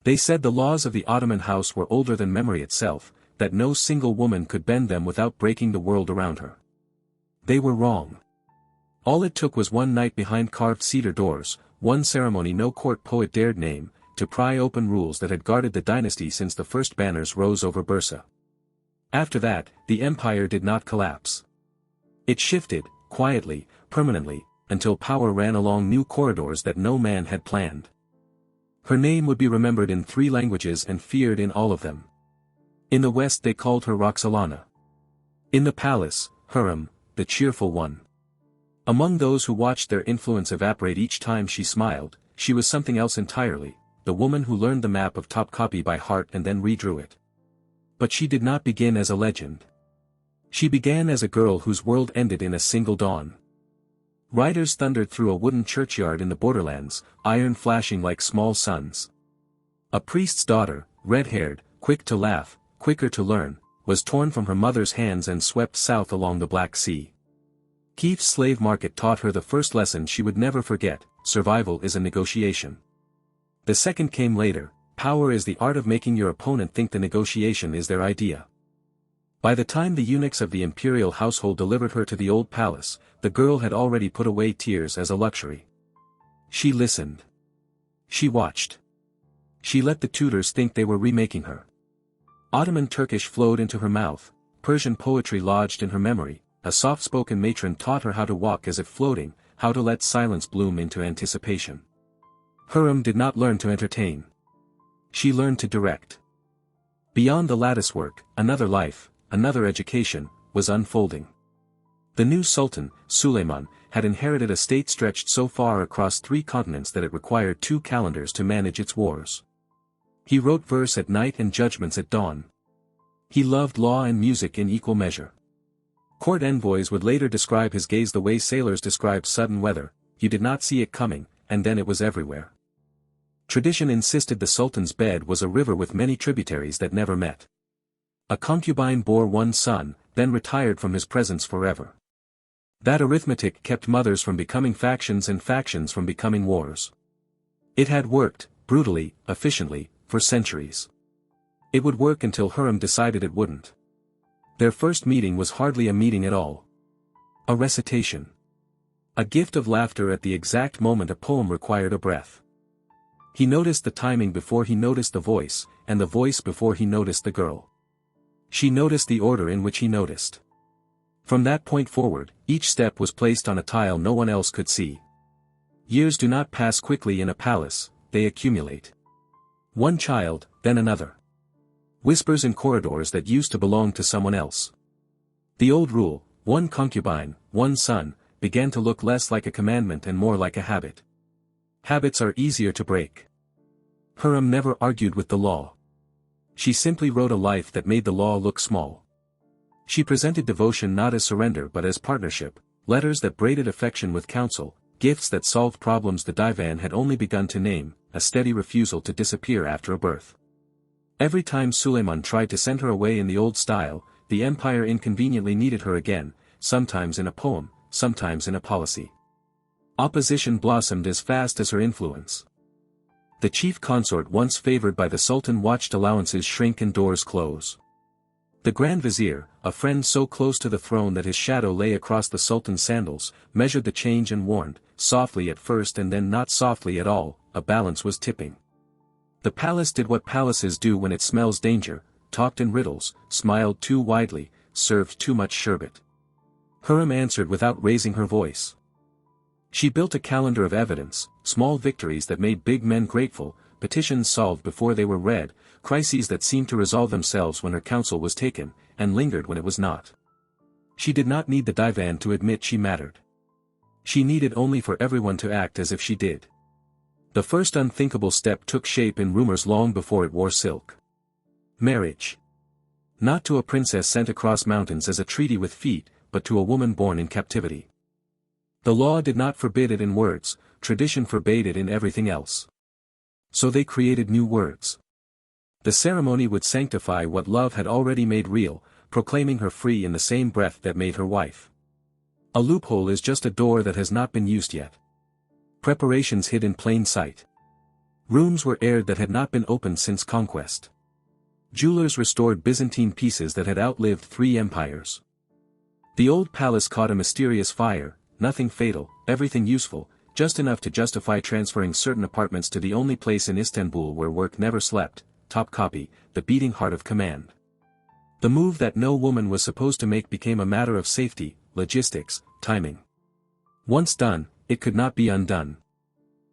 They said the laws of the Ottoman house were older than memory itself, that no single woman could bend them without breaking the world around her. They were wrong. All it took was one night behind carved cedar doors, one ceremony no court poet dared name, to pry open rules that had guarded the dynasty since the first banners rose over Bursa. After that, the empire did not collapse. It shifted, quietly, permanently, until power ran along new corridors that no man had planned. Her name would be remembered in 3 languages and feared in all of them. In the west they called her Roxolana. In the palace, Hürrem, the cheerful one. Among those who watched their influence evaporate each time she smiled, she was something else entirely, the woman who learned the map of Topkapi by heart and then redrew it. But she did not begin as a legend. She began as a girl whose world ended in a single dawn. Riders thundered through a wooden churchyard in the borderlands, iron flashing like small suns. A priest's daughter, red-haired, quick to laugh, quicker to learn, was torn from her mother's hands and swept south along the Black Sea. Keith's slave market taught her the first lesson she would never forget: survival is a negotiation. The second came later: power is the art of making your opponent think the negotiation is their idea. By the time the eunuchs of the imperial household delivered her to the old palace, the girl had already put away tears as a luxury. She listened. She watched. She let the tutors think they were remaking her. Ottoman Turkish flowed into her mouth, Persian poetry lodged in her memory, a soft-spoken matron taught her how to walk as if floating, how to let silence bloom into anticipation. Hürrem did not learn to entertain. She learned to direct. Beyond the latticework, another life, another education, was unfolding. The new Sultan, Suleiman, had inherited a state stretched so far across 3 continents that it required 2 calendars to manage its wars. He wrote verse at night and judgments at dawn. He loved law and music in equal measure. Court envoys would later describe his gaze the way sailors describe sudden weather: you did not see it coming, and then it was everywhere. Tradition insisted the Sultan's bed was a river with many tributaries that never met. A concubine bore one son, then retired from his presence forever. That arithmetic kept mothers from becoming factions and factions from becoming wars. It had worked, brutally, efficiently, for centuries. It would work until Hürrem decided it wouldn't. Their first meeting was hardly a meeting at all. A recitation. A gift of laughter at the exact moment a poem required a breath. He noticed the timing before he noticed the voice, and the voice before he noticed the girl. She noticed the order in which he noticed. From that point forward, each step was placed on a tile no one else could see. Years do not pass quickly in a palace, they accumulate. One child, then another. Whispers in corridors that used to belong to someone else. The old rule, one concubine, one son, began to look less like a commandment and more like a habit. Habits are easier to break. Hürrem never argued with the law. She simply wrote a life that made the law look small. She presented devotion not as surrender but as partnership, letters that braided affection with counsel, gifts that solved problems the divan had only begun to name, a steady refusal to disappear after a birth. Every time Suleiman tried to send her away in the old style, the empire inconveniently needed her again, sometimes in a poem, sometimes in a policy. Opposition blossomed as fast as her influence. The chief consort once favored by the Sultan watched allowances shrink and doors close. The Grand Vizier, a friend so close to the throne that his shadow lay across the Sultan's sandals, measured the change and warned, softly at first and then not softly at all, a balance was tipping. The palace did what palaces do when it smells danger, talked in riddles, smiled too widely, served too much sherbet. Hürrem answered without raising her voice. She built a calendar of evidence, small victories that made big men grateful, petitions solved before they were read, crises that seemed to resolve themselves when her counsel was taken, and lingered when it was not. She did not need the divan to admit she mattered. She needed only for everyone to act as if she did. The first unthinkable step took shape in rumors long before it wore silk. Marriage. Not to a princess sent across mountains as a treaty with feet, but to a woman born in captivity. The law did not forbid it in words, tradition forbade it in everything else. So they created new words. The ceremony would sanctify what love had already made real, proclaiming her free in the same breath that made her wife. A loophole is just a door that has not been used yet. Preparations hid in plain sight. Rooms were aired that had not been opened since conquest. Jewelers restored Byzantine pieces that had outlived 3 empires. The old palace caught a mysterious fire, nothing fatal, everything useful, just enough to justify transferring certain apartments to the only place in Istanbul where work never slept, Topkapi, the beating heart of command. The move that no woman was supposed to make became a matter of safety, logistics, timing. Once done, it could not be undone.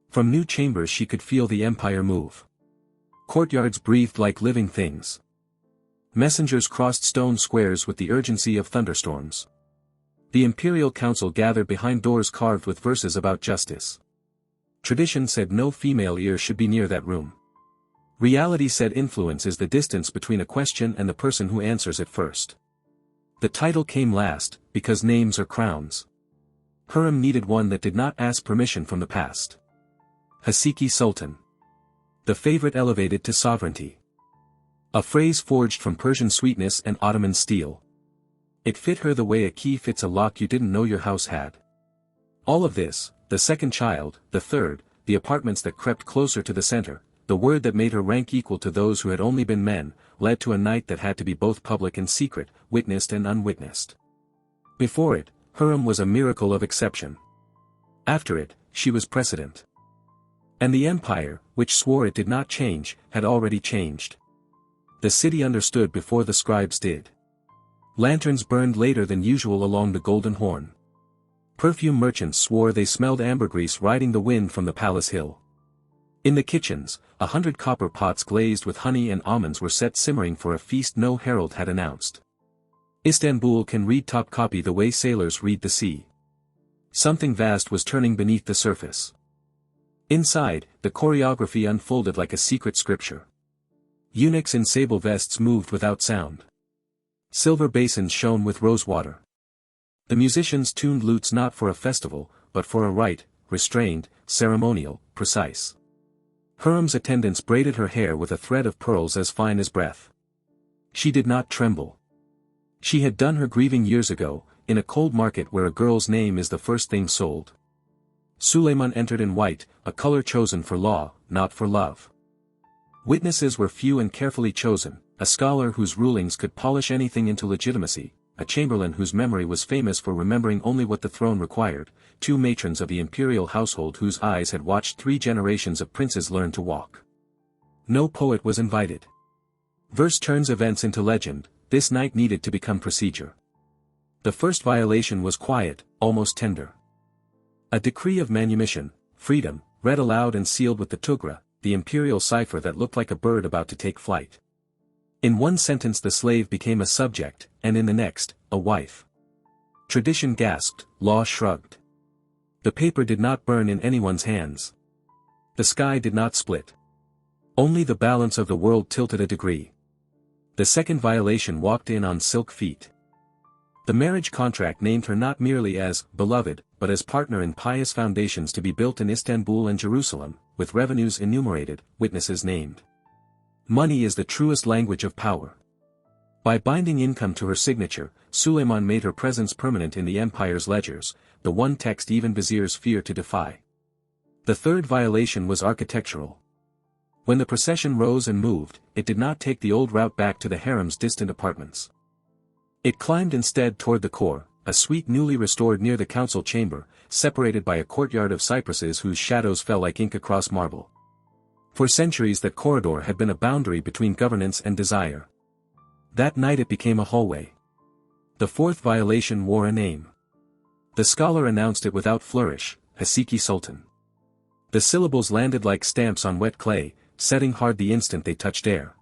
From new chambers she could feel the empire move. Courtyards breathed like living things. Messengers crossed stone squares with the urgency of thunderstorms. The imperial council gathered behind doors carved with verses about justice. Tradition said no female ear should be near that room. Reality said influence is the distance between a question and the person who answers it first. The title came last, because names are crowns. Hürrem needed one that did not ask permission from the past. Haseki Sultan. The favorite elevated to sovereignty. A phrase forged from Persian sweetness and Ottoman steel. It fit her the way a key fits a lock you didn't know your house had. All of this, the second child, the third, the apartments that crept closer to the center, the word that made her rank equal to those who had only been men, led to a night that had to be both public and secret, witnessed and unwitnessed. Before it, Hürrem was a miracle of exception. After it, she was precedent. And the empire, which swore it did not change, had already changed. The city understood before the scribes did. Lanterns burned later than usual along the Golden Horn. Perfume merchants swore they smelled ambergris riding the wind from the palace hill. In the kitchens, 100 copper pots glazed with honey and almonds were set simmering for a feast no herald had announced. Istanbul can read Topkapi the way sailors read the sea. Something vast was turning beneath the surface. Inside, the choreography unfolded like a secret scripture. Eunuchs in sable vests moved without sound. Silver basins shone with rosewater. The musicians tuned lutes not for a festival, but for a rite, restrained, ceremonial, precise. Hürrem's attendants braided her hair with a thread of pearls as fine as breath. She did not tremble. She had done her grieving years ago, in a cold market where a girl's name is the first thing sold. Suleiman entered in white, a color chosen for law, not for love. Witnesses were few and carefully chosen, a scholar whose rulings could polish anything into legitimacy, a chamberlain whose memory was famous for remembering only what the throne required, 2 matrons of the imperial household whose eyes had watched 3 generations of princes learn to walk. No poet was invited. Verse turns events into legend, this night needed to become procedure. The first violation was quiet, almost tender. A decree of manumission, freedom, read aloud and sealed with the tugra, the imperial cipher that looked like a bird about to take flight. In one sentence the slave became a subject, and in the next, a wife. Tradition gasped, law shrugged. The paper did not burn in anyone's hands. The sky did not split. Only the balance of the world tilted a degree. The second violation walked in on silk feet. The marriage contract named her not merely as beloved, but as partner in pious foundations to be built in Istanbul and Jerusalem, with revenues enumerated, witnesses named. Money is the truest language of power. By binding income to her signature, Suleiman made her presence permanent in the empire's ledgers, the one text even viziers fear to defy. The third violation was architectural. When the procession rose and moved, it did not take the old route back to the harem's distant apartments. It climbed instead toward the core, a suite newly restored near the council chamber, separated by a courtyard of cypresses whose shadows fell like ink across marble. For centuries that corridor had been a boundary between governance and desire. That night it became a hallway. The fourth violation wore a name. The scholar announced it without flourish, Haseki Sultan. The syllables landed like stamps on wet clay, setting hard the instant they touched air.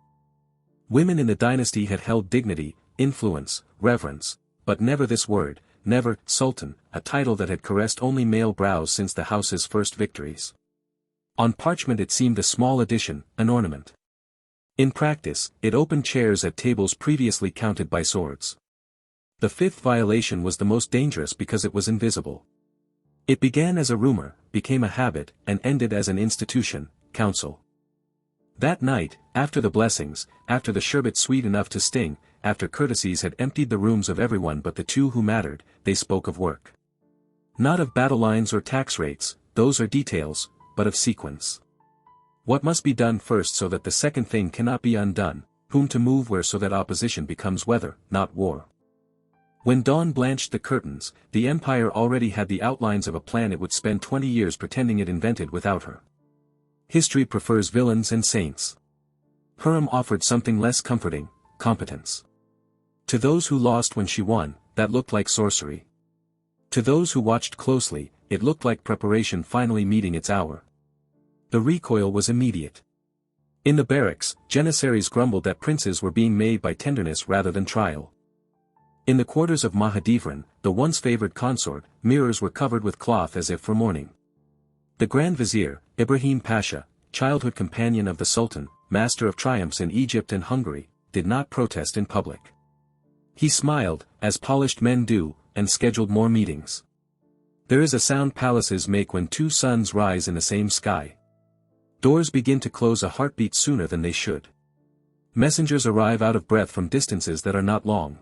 Women in the dynasty had held dignity, influence, reverence, but never this word, never Sultan, a title that had caressed only male brows since the house's first victories. On parchment it seemed a small addition, an ornament. In practice, it opened chairs at tables previously counted by swords. The fifth violation was the most dangerous because it was invisible. It began as a rumor, became a habit, and ended as an institution, council. That night, after the blessings, after the sherbet sweet enough to sting, after courtesies had emptied the rooms of everyone but the 2 who mattered, they spoke of work. Not of battle lines or tax rates, those are details, but of sequence. What must be done first so that the second thing cannot be undone, whom to move where so that opposition becomes weather, not war. When dawn blanched the curtains, the empire already had the outlines of a plan it would spend 20 years pretending it invented without her. History prefers villains and saints. Hürrem offered something less comforting, competence. To those who lost when she won, that looked like sorcery. To those who watched closely, it looked like preparation finally meeting its hour. The recoil was immediate. In the barracks, janissaries grumbled that princes were being made by tenderness rather than trial. In the quarters of Mahidevran, the once favored consort, mirrors were covered with cloth as if for mourning. The Grand Vizier, Ibrahim Pasha, childhood companion of the Sultan, master of triumphs in Egypt and Hungary, did not protest in public. He smiled, as polished men do, and scheduled more meetings. There is a sound palaces make when two suns rise in the same sky. Doors begin to close a heartbeat sooner than they should. Messengers arrive out of breath from distances that are not long.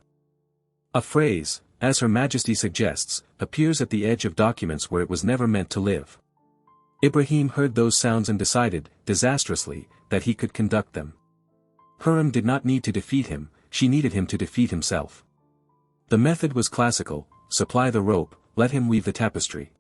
A phrase, as Her Majesty suggests, appears at the edge of documents where it was never meant to live. Ibrahim heard those sounds and decided, disastrously, that he could conduct them. Hürrem did not need to defeat him, she needed him to defeat himself. The method was classical: supply the rope, let him weave the tapestry.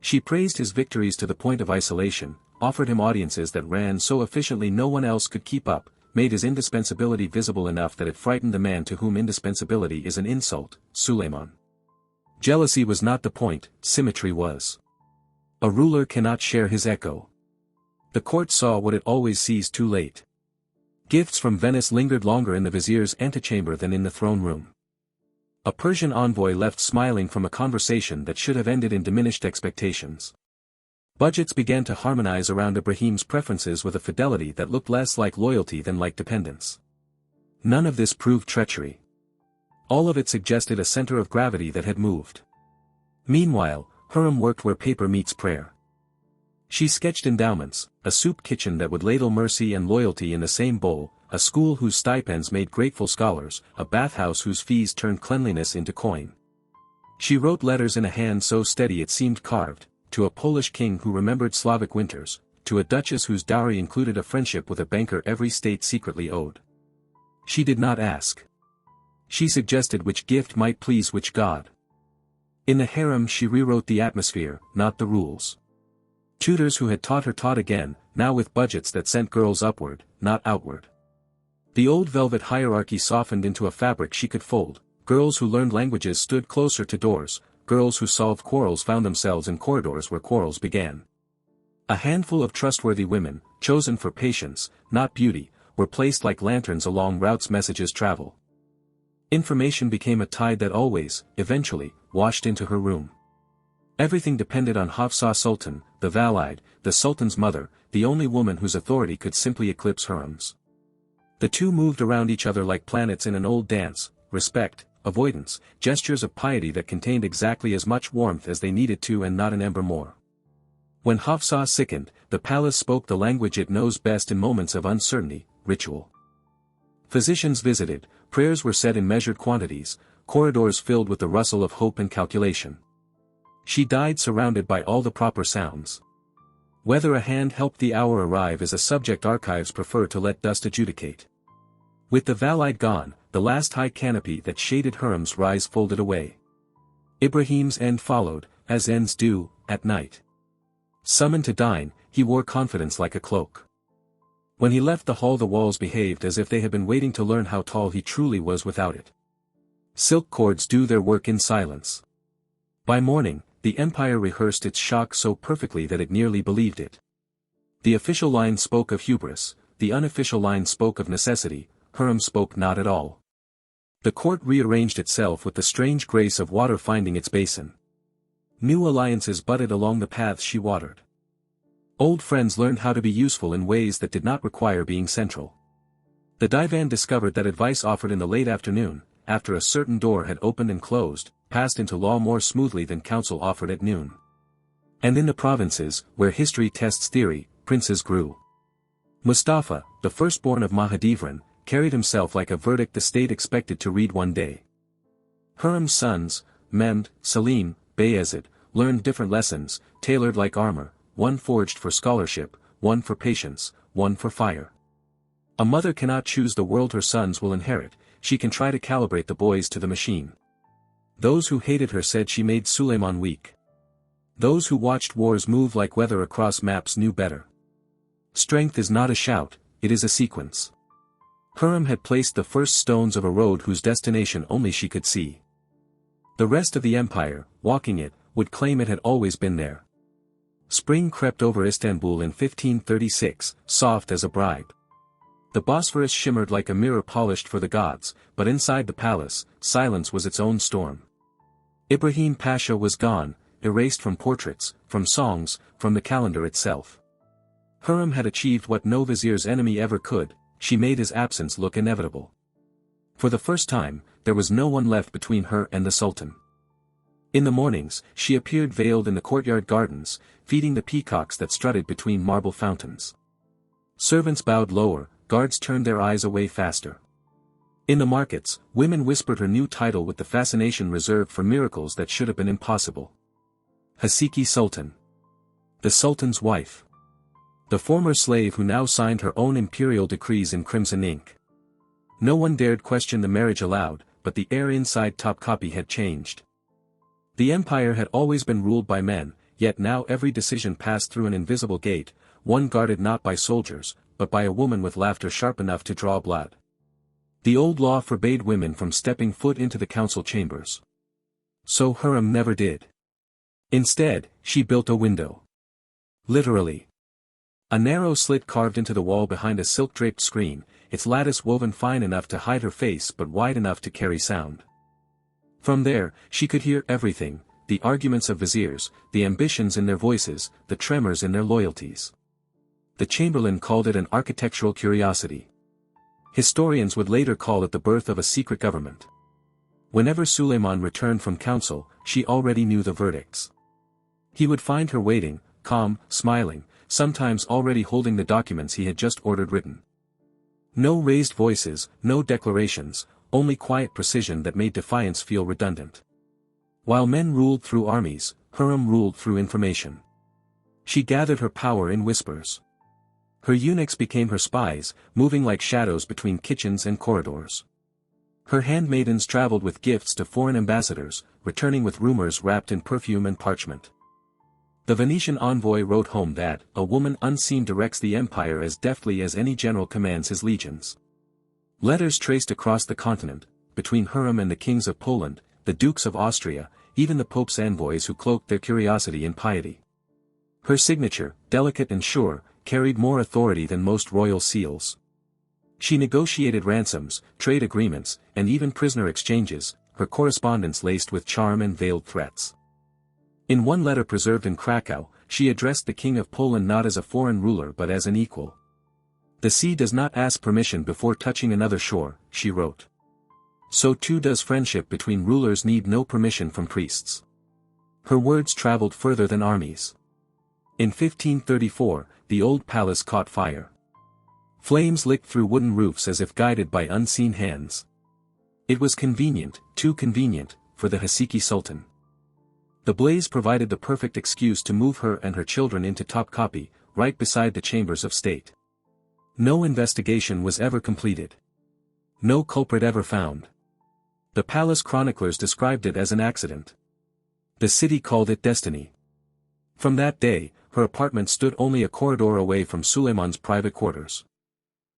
She praised his victories to the point of isolation, offered him audiences that ran so efficiently no one else could keep up, made his indispensability visible enough that it frightened the man to whom indispensability is an insult, Suleiman. Jealousy was not the point, symmetry was. A ruler cannot share his echo. The court saw what it always sees too late. Gifts from Venice lingered longer in the vizier's antechamber than in the throne room. A Persian envoy left smiling from a conversation that should have ended in diminished expectations. Budgets began to harmonize around Ibrahim's preferences with a fidelity that looked less like loyalty than like dependence. None of this proved treachery. All of it suggested a center of gravity that had moved. Meanwhile, Hürrem worked where paper meets prayer. She sketched endowments, a soup kitchen that would ladle mercy and loyalty in the same bowl, a school whose stipends made grateful scholars, a bathhouse whose fees turned cleanliness into coin. She wrote letters in a hand so steady it seemed carved, to a Polish king who remembered Slavic winters, to a duchess whose dowry included a friendship with a banker every state secretly owed. She did not ask. She suggested which gift might please which god. In the harem she rewrote the atmosphere, not the rules. Tutors who had taught her taught again, now with budgets that sent girls upward, not outward. The old velvet hierarchy softened into a fabric she could fold. Girls who learned languages stood closer to doors, girls who solved quarrels found themselves in corridors where quarrels began. A handful of trustworthy women, chosen for patience, not beauty, were placed like lanterns along routes messages travel. Information became a tide that always, eventually, washed into her room. Everything depended on Hafsa Sultan, the Valide, the Sultan's mother, the only woman whose authority could simply eclipse Hürrem's. The two moved around each other like planets in an old dance: respect, avoidance, gestures of piety that contained exactly as much warmth as they needed to and not an ember more. When Hafsa sickened, the palace spoke the language it knows best in moments of uncertainty: ritual. Physicians visited, prayers were said in measured quantities, corridors filled with the rustle of hope and calculation. She died surrounded by all the proper sounds. Whether a hand helped the hour arrive is a subject archives prefer to let dust adjudicate. With the Valide gone, the last high canopy that shaded Hürrem's rise folded away. Ibrahim's end followed, as ends do, at night. Summoned to dine, he wore confidence like a cloak. When he left the hall the walls behaved as if they had been waiting to learn how tall he truly was without it. Silk cords do their work in silence. By morning, the empire rehearsed its shock so perfectly that it nearly believed it. The official line spoke of hubris, the unofficial line spoke of necessity. Hürrem spoke not at all. The court rearranged itself with the strange grace of water finding its basin. New alliances budded along the paths she watered. Old friends learned how to be useful in ways that did not require being central. The divan discovered that advice offered in the late afternoon, after a certain door had opened and closed, passed into law more smoothly than counsel offered at noon. And in the provinces, where history tests theory, princes grew. Mustafa, the firstborn of Mahidevran, carried himself like a verdict the state expected to read one day. Hürrem's sons, Mehmed, Selim, Bayezid, learned different lessons, tailored like armor, one forged for scholarship, one for patience, one for fire. A mother cannot choose the world her sons will inherit, she can try to calibrate the boys to the machine. Those who hated her said she made Suleiman weak. Those who watched wars move like weather across maps knew better. Strength is not a shout, it is a sequence. Hürrem had placed the first stones of a road whose destination only she could see. The rest of the empire, walking it, would claim it had always been there. Spring crept over Istanbul in 1536, soft as a bribe. The Bosphorus shimmered like a mirror polished for the gods, but inside the palace, silence was its own storm. Ibrahim Pasha was gone, erased from portraits, from songs, from the calendar itself. Hürrem had achieved what no vizier's enemy ever could, she made his absence look inevitable. For the first time, there was no one left between her and the Sultan. In the mornings, she appeared veiled in the courtyard gardens, feeding the peacocks that strutted between marble fountains. Servants bowed lower, guards turned their eyes away faster. In the markets, women whispered her new title with the fascination reserved for miracles that should have been impossible. Hasiki Sultan. The Sultan's wife. The former slave who now signed her own imperial decrees in crimson ink. No one dared question the marriage aloud, but the air inside Topkapi had changed. The empire had always been ruled by men, yet now every decision passed through an invisible gate, one guarded not by soldiers, but by a woman with laughter sharp enough to draw blood. The old law forbade women from stepping foot into the council chambers. So Hürrem never did. Instead, she built a window. Literally. A narrow slit carved into the wall behind a silk-draped screen, its lattice woven fine enough to hide her face but wide enough to carry sound. From there, she could hear everything, the arguments of viziers, the ambitions in their voices, the tremors in their loyalties. The chamberlain called it an architectural curiosity. Historians would later call it the birth of a secret government. Whenever Suleiman returned from council, she already knew the verdicts. He would find her waiting, calm, smiling, sometimes already holding the documents he had just ordered written. No raised voices, no declarations, only quiet precision that made defiance feel redundant. While men ruled through armies, Hürrem ruled through information. She gathered her power in whispers. Her eunuchs became her spies, moving like shadows between kitchens and corridors. Her handmaidens traveled with gifts to foreign ambassadors, returning with rumors wrapped in perfume and parchment. The Venetian envoy wrote home that, a woman unseen directs the empire as deftly as any general commands his legions. Letters traced across the continent, between Hürrem and the kings of Poland, the dukes of Austria, even the Pope's envoys who cloaked their curiosity in piety. Her signature, delicate and sure, carried more authority than most royal seals. She negotiated ransoms, trade agreements, and even prisoner exchanges, her correspondence laced with charm and veiled threats. In one letter preserved in Krakow, she addressed the King of Poland not as a foreign ruler but as an equal. "The sea does not ask permission before touching another shore," she wrote. So too does friendship between rulers need no permission from priests. Her words traveled further than armies. In 1534, the old palace caught fire. Flames licked through wooden roofs as if guided by unseen hands. It was convenient, too convenient, for the Hasiki Sultan. The blaze provided the perfect excuse to move her and her children into Topkapi, right beside the chambers of state. No investigation was ever completed. No culprit ever found. The palace chroniclers described it as an accident. The city called it destiny. From that day, her apartment stood only a corridor away from Suleiman's private quarters.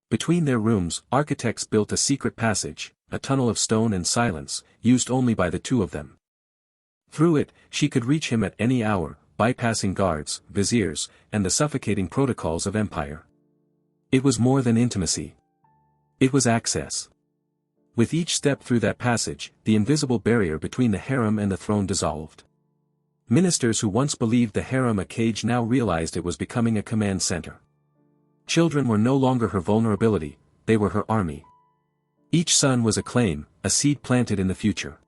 Between their rooms, architects built a secret passage, a tunnel of stone and silence, used only by the two of them. Through it, she could reach him at any hour, bypassing guards, viziers, and the suffocating protocols of empire. It was more than intimacy. It was access. With each step through that passage, the invisible barrier between the harem and the throne dissolved. Ministers who once believed the harem a cage now realized it was becoming a command center. Children were no longer her vulnerability, they were her army. Each son was a claim, a seed planted in the future.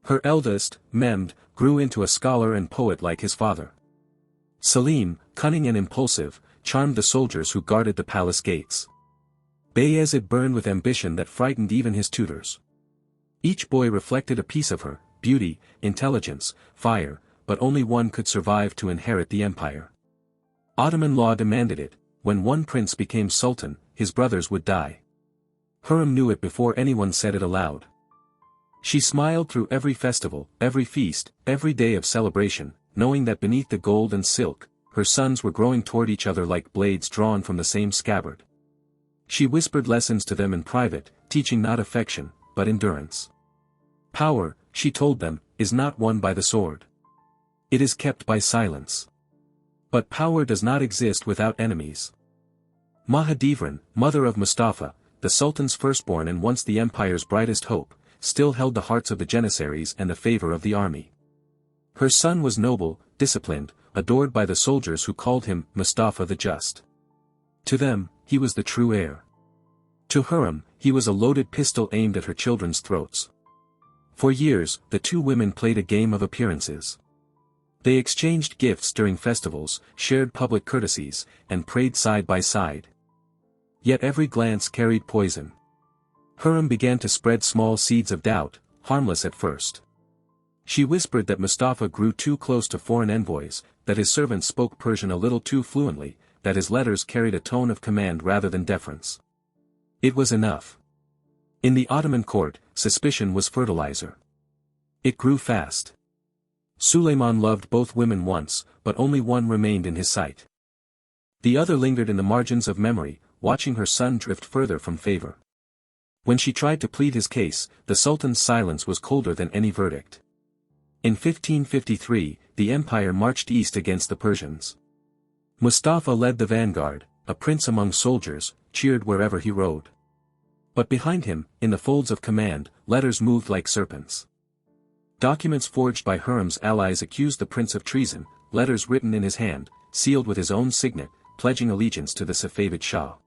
Her eldest, Mehmed, grew into a scholar and poet like his father. Selim, cunning and impulsive, charmed the soldiers who guarded the palace gates. Bayezid burned with ambition that frightened even his tutors. Each boy reflected a piece of her, beauty, intelligence, fire, but only one could survive to inherit the empire. Ottoman law demanded it: when one prince became sultan, his brothers would die. Hürrem knew it before anyone said it aloud. She smiled through every festival, every feast, every day of celebration, knowing that beneath the gold and silk, her sons were growing toward each other like blades drawn from the same scabbard. She whispered lessons to them in private, teaching not affection, but endurance. Power, she told them, is not won by the sword. It is kept by silence. But power does not exist without enemies. Mahidevran, mother of Mustafa, the Sultan's firstborn and once the empire's brightest hope, still held the hearts of the Janissaries and the favor of the army. Her son was noble, disciplined, adored by the soldiers who called him Mustafa the Just. To them, he was the true heir. To Hürrem, he was a loaded pistol aimed at her children's throats. For years, the two women played a game of appearances. They exchanged gifts during festivals, shared public courtesies, and prayed side by side. Yet every glance carried poison. Hürrem began to spread small seeds of doubt, harmless at first. She whispered that Mustafa grew too close to foreign envoys, that his servants spoke Persian a little too fluently, that his letters carried a tone of command rather than deference. It was enough. In the Ottoman court, suspicion was fertilizer. It grew fast. Suleiman loved both women once, but only one remained in his sight. The other lingered in the margins of memory, watching her son drift further from favor. When she tried to plead his case, the Sultan's silence was colder than any verdict. In 1553, the empire marched east against the Persians. Mustafa led the vanguard, a prince among soldiers, cheered wherever he rode. But behind him, in the folds of command, letters moved like serpents. Documents forged by Hürrem's allies accused the prince of treason, letters written in his hand, sealed with his own signet, pledging allegiance to the Safavid Shah.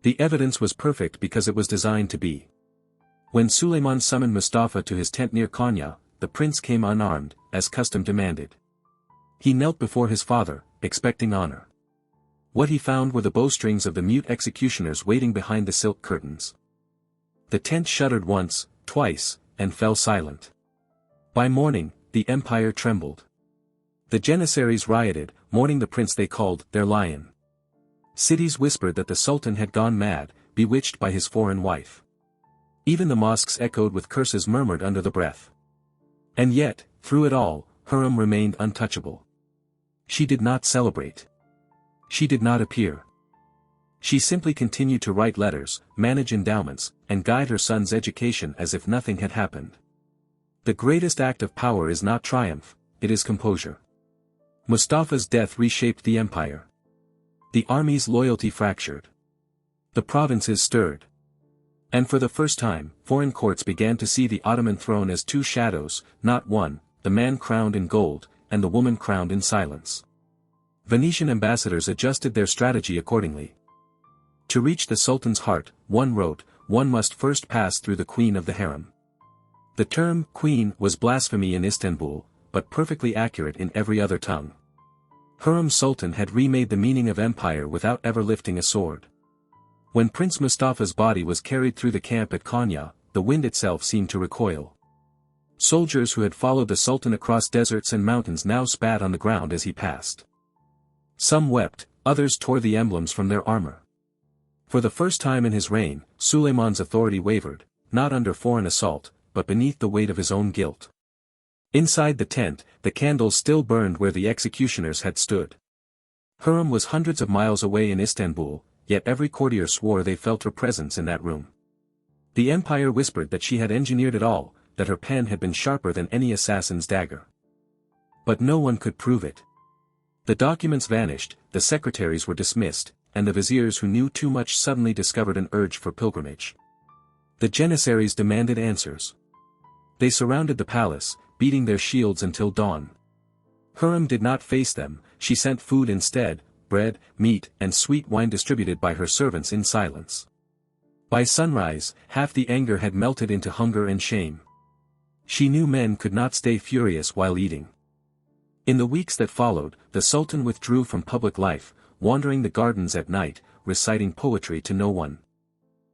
The evidence was perfect because it was designed to be. When Suleiman summoned Mustafa to his tent near Konya, the prince came unarmed, as custom demanded. He knelt before his father, expecting honor. What he found were the bowstrings of the mute executioners waiting behind the silk curtains. The tent shuddered once, twice, and fell silent. By morning, the empire trembled. The Janissaries rioted, mourning the prince they called their lion. Cities whispered that the Sultan had gone mad, bewitched by his foreign wife. Even the mosques echoed with curses murmured under the breath. And yet, through it all, Hürrem remained untouchable. She did not celebrate. She did not appear. She simply continued to write letters, manage endowments, and guide her son's education as if nothing had happened. The greatest act of power is not triumph, it is composure. Mustafa's death reshaped the empire. The army's loyalty fractured. The provinces stirred. And for the first time, foreign courts began to see the Ottoman throne as two shadows, not one, the man crowned in gold, and the woman crowned in silence. Venetian ambassadors adjusted their strategy accordingly. To reach the Sultan's heart, one wrote, one must first pass through the queen of the harem. The term queen was blasphemy in Istanbul, but perfectly accurate in every other tongue. Hürrem Sultan had remade the meaning of empire without ever lifting a sword. When Prince Mustafa's body was carried through the camp at Konya, the wind itself seemed to recoil. Soldiers who had followed the Sultan across deserts and mountains now spat on the ground as he passed. Some wept, others tore the emblems from their armor. For the first time in his reign, Suleiman's authority wavered, not under foreign assault, but beneath the weight of his own guilt. Inside the tent, the candles still burned where the executioners had stood. Hürrem was hundreds of miles away in Istanbul, yet every courtier swore they felt her presence in that room. The empire whispered that she had engineered it all, that her pen had been sharper than any assassin's dagger. But no one could prove it. The documents vanished, the secretaries were dismissed, and the viziers who knew too much suddenly discovered an urge for pilgrimage. The Janissaries demanded answers. They surrounded the palace, beating their shields until dawn. Hürrem did not face them, she sent food instead, bread, meat, and sweet wine distributed by her servants in silence. By sunrise, half the anger had melted into hunger and shame. She knew men could not stay furious while eating. In the weeks that followed, the Sultan withdrew from public life, wandering the gardens at night, reciting poetry to no one.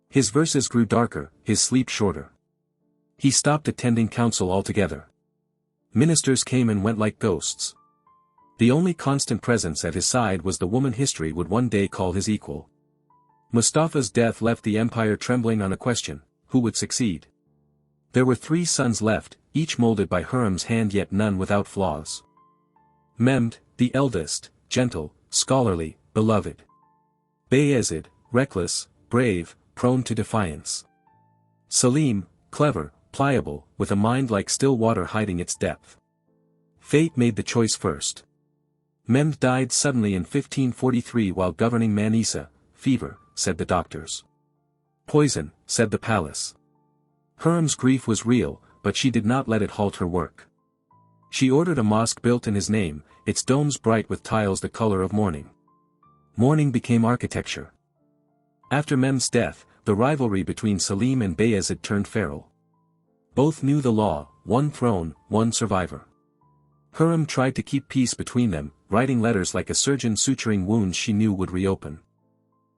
His verses grew darker, his sleep shorter. He stopped attending council altogether. Ministers came and went like ghosts. The only constant presence at his side was the woman history would one day call his equal. Mustafa's death left the empire trembling on a question: who would succeed? There were 3 sons left, each molded by Hürrem's hand yet none without flaws. Mehmed, the eldest, gentle, scholarly, beloved. Bayezid, reckless, brave, prone to defiance. Selim, clever, pliable, with a mind like still water hiding its depth. Fate made the choice first. Mehmed died suddenly in 1543 while governing Manisa. Fever, said the doctors. Poison, said the palace. Hürrem's grief was real, but she did not let it halt her work. She ordered a mosque built in his name, its domes bright with tiles the color of mourning. Mourning became architecture. After Mehmed's death, the rivalry between Selim and Bayezid turned feral. Both knew the law, one throne, one survivor. Hürrem tried to keep peace between them, writing letters like a surgeon suturing wounds she knew would reopen.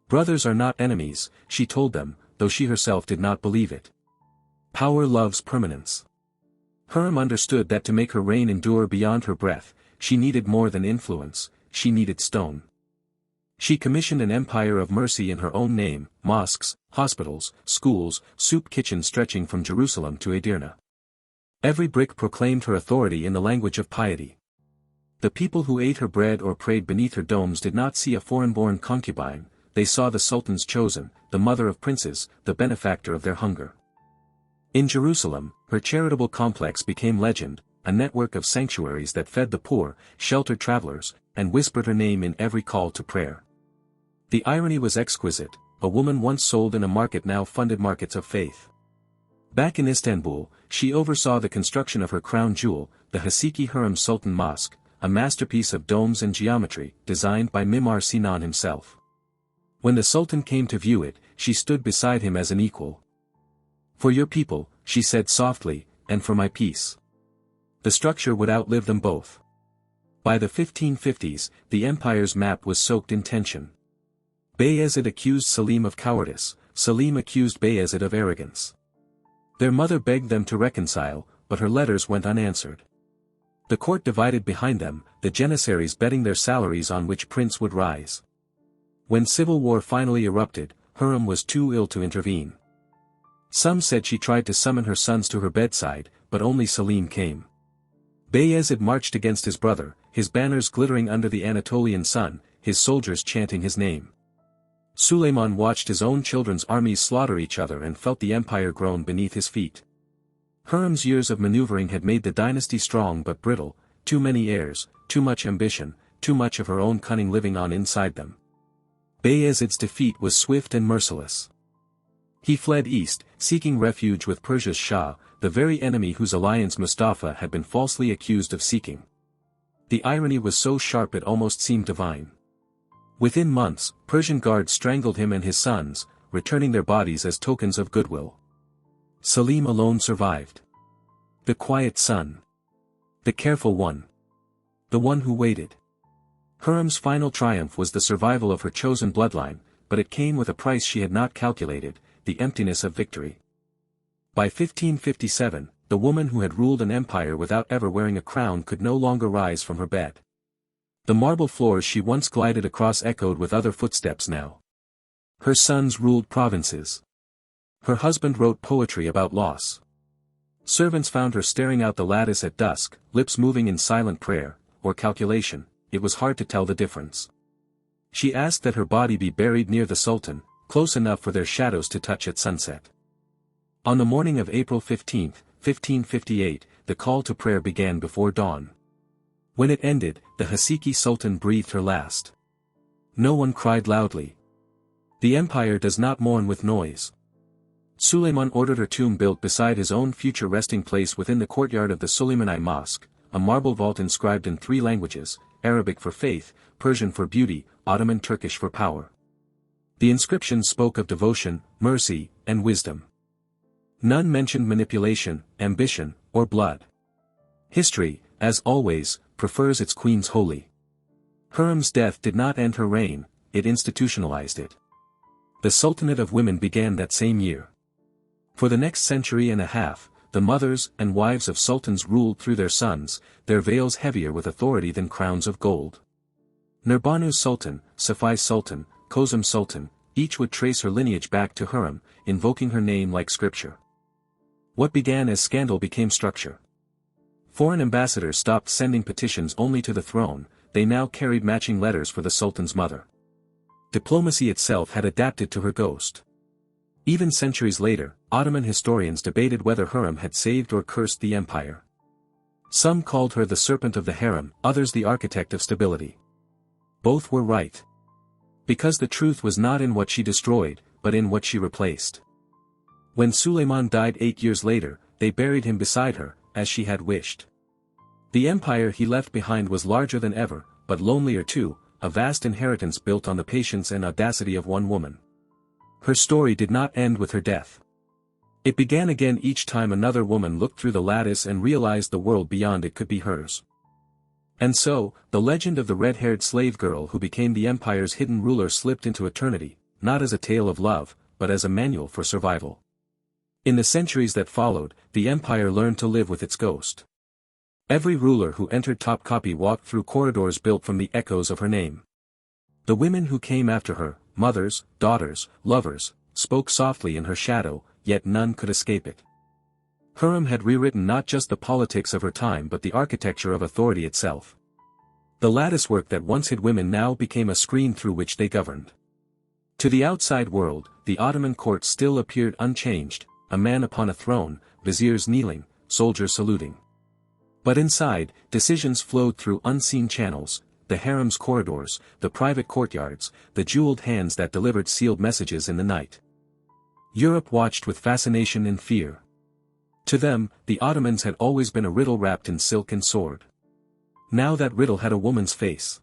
Brothers are not enemies, she told them, though she herself did not believe it. Power loves permanence. Hürrem understood that to make her reign endure beyond her breath, she needed more than influence, she needed stone. She commissioned an empire of mercy in her own name: mosques, hospitals, schools, soup kitchens stretching from Jerusalem to Edirne. Every brick proclaimed her authority in the language of piety. The people who ate her bread or prayed beneath her domes did not see a foreign-born concubine, they saw the Sultan's chosen, the mother of princes, the benefactor of their hunger. In Jerusalem, her charitable complex became legend, a network of sanctuaries that fed the poor, sheltered travelers, and whispered her name in every call to prayer. The irony was exquisite: a woman once sold in a market now funded markets of faith. Back in Istanbul, she oversaw the construction of her crown jewel, the Haseki Hürrem Sultan Mosque, a masterpiece of domes and geometry, designed by Mimar Sinan himself. When the Sultan came to view it, she stood beside him as an equal. "For your people," she said softly, "and for my peace." The structure would outlive them both. By the 1550s, the empire's map was soaked in tension. Bayezid accused Selim of cowardice, Selim accused Bayezid of arrogance. Their mother begged them to reconcile, but her letters went unanswered. The court divided behind them, the janissaries betting their salaries on which prince would rise. When civil war finally erupted, Hürrem was too ill to intervene. Some said she tried to summon her sons to her bedside, but only Selim came. Bayezid marched against his brother, his banners glittering under the Anatolian sun, his soldiers chanting his name. Suleiman watched his own children's armies slaughter each other and felt the empire groan beneath his feet. Hürrem's years of maneuvering had made the dynasty strong but brittle, too many heirs, too much ambition, too much of her own cunning living on inside them. Bayezid's defeat was swift and merciless. He fled east, seeking refuge with Persia's Shah, the very enemy whose alliance Mustafa had been falsely accused of seeking. The irony was so sharp it almost seemed divine. Within months, Persian guards strangled him and his sons, returning their bodies as tokens of goodwill. Selim alone survived. The quiet son. The careful one. The one who waited. Hürrem's final triumph was the survival of her chosen bloodline, but it came with a price she had not calculated: the emptiness of victory. By 1557, the woman who had ruled an empire without ever wearing a crown could no longer rise from her bed. The marble floors she once glided across echoed with other footsteps now. Her sons ruled provinces. Her husband wrote poetry about loss. Servants found her staring out the lattice at dusk, lips moving in silent prayer, or calculation, it was hard to tell the difference. She asked that her body be buried near the Sultan, close enough for their shadows to touch at sunset. On the morning of April 15, 1558, the call to prayer began before dawn. When it ended, the Haseki Sultan breathed her last. No one cried loudly. The empire does not mourn with noise. Suleiman ordered her tomb built beside his own future resting place within the courtyard of the Suleimani Mosque, a marble vault inscribed in 3 languages, Arabic for faith, Persian for beauty, Ottoman Turkish for power. The inscription spoke of devotion, mercy, and wisdom. None mentioned manipulation, ambition, or blood. History, as always, prefers its queens wholly. Hürrem's death did not end her reign, it institutionalized it. The Sultanate of Women began that same year. For the next century and a half, the mothers and wives of sultans ruled through their sons, their veils heavier with authority than crowns of gold. Nurbanu Sultan, Safai Sultan, Kozum Sultan, each would trace her lineage back to Hürrem, invoking her name like scripture. What began as scandal became structure. Foreign ambassadors stopped sending petitions only to the throne, they now carried matching letters for the sultan's mother. Diplomacy itself had adapted to her ghost. Even centuries later, Ottoman historians debated whether Hürrem had saved or cursed the empire. Some called her the serpent of the harem, others the architect of stability. Both were right. Because the truth was not in what she destroyed, but in what she replaced. When Suleiman died 8 years later, they buried him beside her, as she had wished. The empire he left behind was larger than ever, but lonelier too, a vast inheritance built on the patience and audacity of one woman. Her story did not end with her death. It began again each time another woman looked through the lattice and realized the world beyond it could be hers. And so, the legend of the red-haired slave girl who became the empire's hidden ruler slipped into eternity, not as a tale of love, but as a manual for survival. In the centuries that followed, the empire learned to live with its ghost. Every ruler who entered Topkapi walked through corridors built from the echoes of her name. The women who came after her, mothers, daughters, lovers, spoke softly in her shadow, yet none could escape it. Hürrem had rewritten not just the politics of her time but the architecture of authority itself. The latticework that once hid women now became a screen through which they governed. To the outside world, the Ottoman court still appeared unchanged, a man upon a throne, viziers kneeling, soldiers saluting. But inside, decisions flowed through unseen channels, the harem's corridors, the private courtyards, the jeweled hands that delivered sealed messages in the night. Europe watched with fascination and fear. To them, the Ottomans had always been a riddle wrapped in silk and sword. Now that riddle had a woman's face.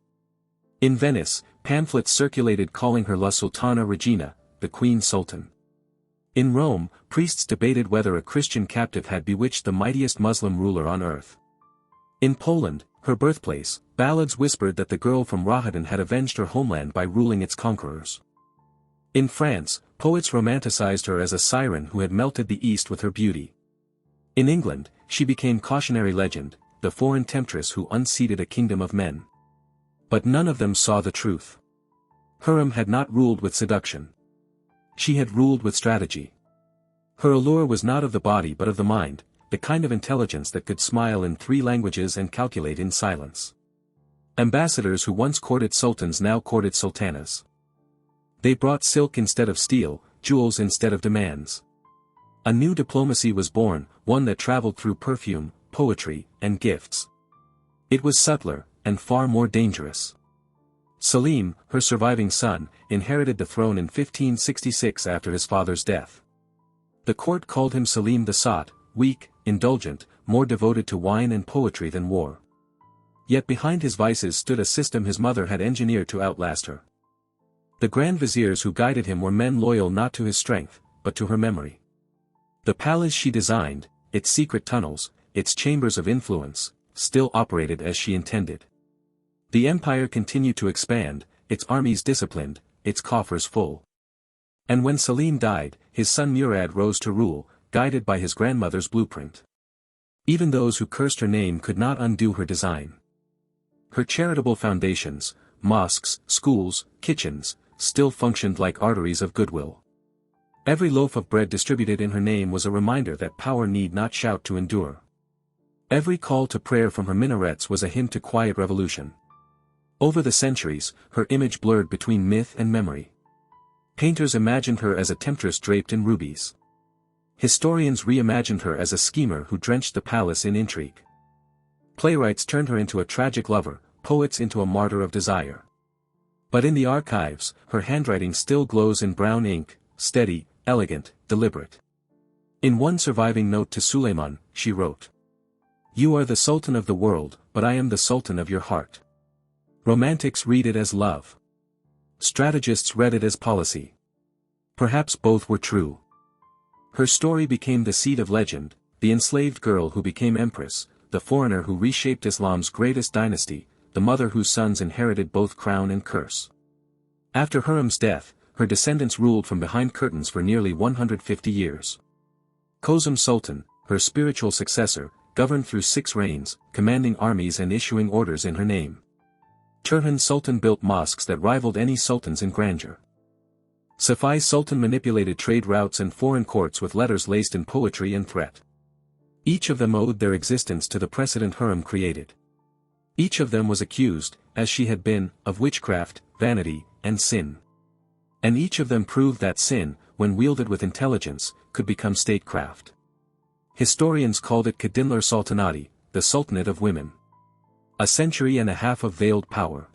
In Venice, pamphlets circulated calling her La Sultana Regina, the Queen Sultan. In Rome, priests debated whether a Christian captive had bewitched the mightiest Muslim ruler on earth. In Poland, her birthplace, ballads whispered that the girl from Rohatyn had avenged her homeland by ruling its conquerors. In France, poets romanticized her as a siren who had melted the East with her beauty. In England, she became cautionary legend, the foreign temptress who unseated a kingdom of men. But none of them saw the truth. Hürrem had not ruled with seduction. She had ruled with strategy. Her allure was not of the body but of the mind, the kind of intelligence that could smile in 3 languages and calculate in silence. Ambassadors who once courted sultans now courted sultanas. They brought silk instead of steel, jewels instead of demands. A new diplomacy was born, one that traveled through perfume, poetry, and gifts. It was subtler, and far more dangerous. Selim, her surviving son, inherited the throne in 1566 after his father's death. The court called him Selim the Sot, weak, indulgent, more devoted to wine and poetry than war. Yet behind his vices stood a system his mother had engineered to outlast her. The grand viziers who guided him were men loyal not to his strength, but to her memory. The palace she designed, its secret tunnels, its chambers of influence, still operated as she intended. The empire continued to expand, its armies disciplined, its coffers full. And when Selim died, his son Murad rose to rule, guided by his grandmother's blueprint. Even those who cursed her name could not undo her design. Her charitable foundations, mosques, schools, kitchens, still functioned like arteries of goodwill. Every loaf of bread distributed in her name was a reminder that power need not shout to endure. Every call to prayer from her minarets was a hymn to quiet revolution. Over the centuries, her image blurred between myth and memory. Painters imagined her as a temptress draped in rubies. Historians reimagined her as a schemer who drenched the palace in intrigue. Playwrights turned her into a tragic lover, poets into a martyr of desire. But in the archives, her handwriting still glows in brown ink, steady, elegant, deliberate. In one surviving note to Suleiman, she wrote, "You are the Sultan of the world, but I am the Sultan of your heart." Romantics read it as love. Strategists read it as policy. Perhaps both were true. Her story became the seed of legend, the enslaved girl who became empress, the foreigner who reshaped Islam's greatest dynasty, the mother whose sons inherited both crown and curse. After Hürrem's death, her descendants ruled from behind curtains for nearly 150 years. Kozum Sultan, her spiritual successor, governed through 6 reigns, commanding armies and issuing orders in her name. Hürrem Sultan built mosques that rivaled any sultans in grandeur. Safavi Sultan manipulated trade routes and foreign courts with letters laced in poetry and threat. Each of them owed their existence to the precedent Hürrem created. Each of them was accused, as she had been, of witchcraft, vanity, and sin. And each of them proved that sin, when wielded with intelligence, could become statecraft. Historians called it Kadinler Sultanati, the Sultanate of Women. A century and a half of veiled power.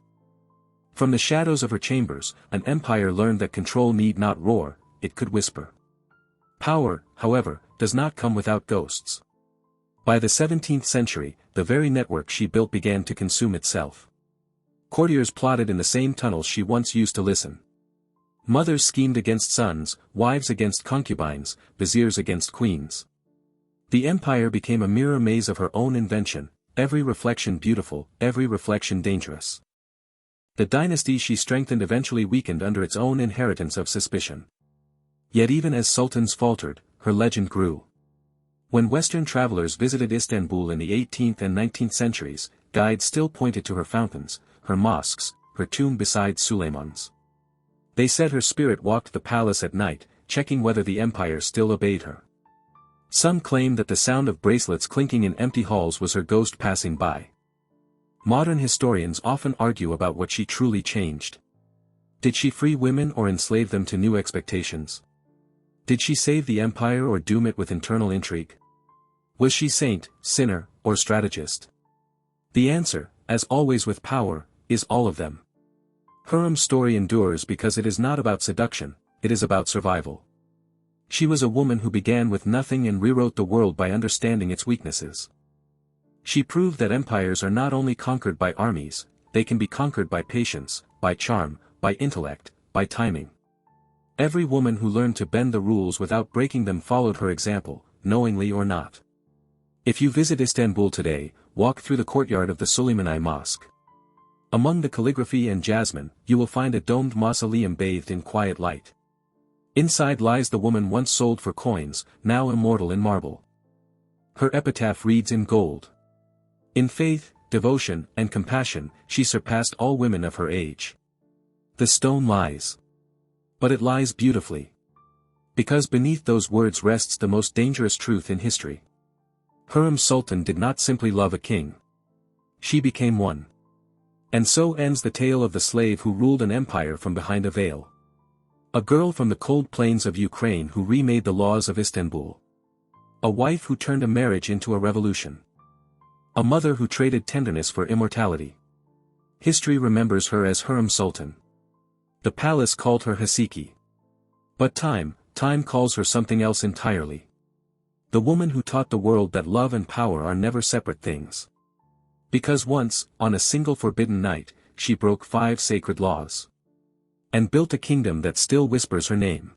From the shadows of her chambers, an empire learned that control need not roar, it could whisper. Power, however, does not come without ghosts. By the 17th century, the very network she built began to consume itself. Courtiers plotted in the same tunnels she once used to listen. Mothers schemed against sons, wives against concubines, viziers against queens. The empire became a mirror maze of her own invention, every reflection beautiful, every reflection dangerous. The dynasty she strengthened eventually weakened under its own inheritance of suspicion. Yet even as sultans faltered, her legend grew. When Western travelers visited Istanbul in the 18th and 19th centuries, guides still pointed to her fountains, her mosques, her tomb beside Suleiman's. They said her spirit walked the palace at night, checking whether the empire still obeyed her. Some claim that the sound of bracelets clinking in empty halls was her ghost passing by. Modern historians often argue about what she truly changed. Did she free women or enslave them to new expectations? Did she save the empire or doom it with internal intrigue? Was she saint, sinner, or strategist? The answer, as always with power, is all of them. Hürrem's story endures because it is not about seduction, it is about survival. She was a woman who began with nothing and rewrote the world by understanding its weaknesses. She proved that empires are not only conquered by armies, they can be conquered by patience, by charm, by intellect, by timing. Every woman who learned to bend the rules without breaking them followed her example, knowingly or not. If you visit Istanbul today, walk through the courtyard of the Suleimani Mosque. Among the calligraphy and jasmine, you will find a domed mausoleum bathed in quiet light. Inside lies the woman once sold for coins, now immortal in marble. Her epitaph reads in gold. In faith, devotion, and compassion, she surpassed all women of her age. The stone lies. But it lies beautifully. Because beneath those words rests the most dangerous truth in history. Hürrem Sultan did not simply love a king. She became one. And so ends the tale of the slave who ruled an empire from behind a veil. A girl from the cold plains of Ukraine who remade the laws of Istanbul. A wife who turned a marriage into a revolution. A mother who traded tenderness for immortality. History remembers her as Hürrem Sultan. The palace called her Hasiki. But time calls her something else entirely. The woman who taught the world that love and power are never separate things. Because once, on a single forbidden night, she broke 5 sacred laws. And built a kingdom that still whispers her name.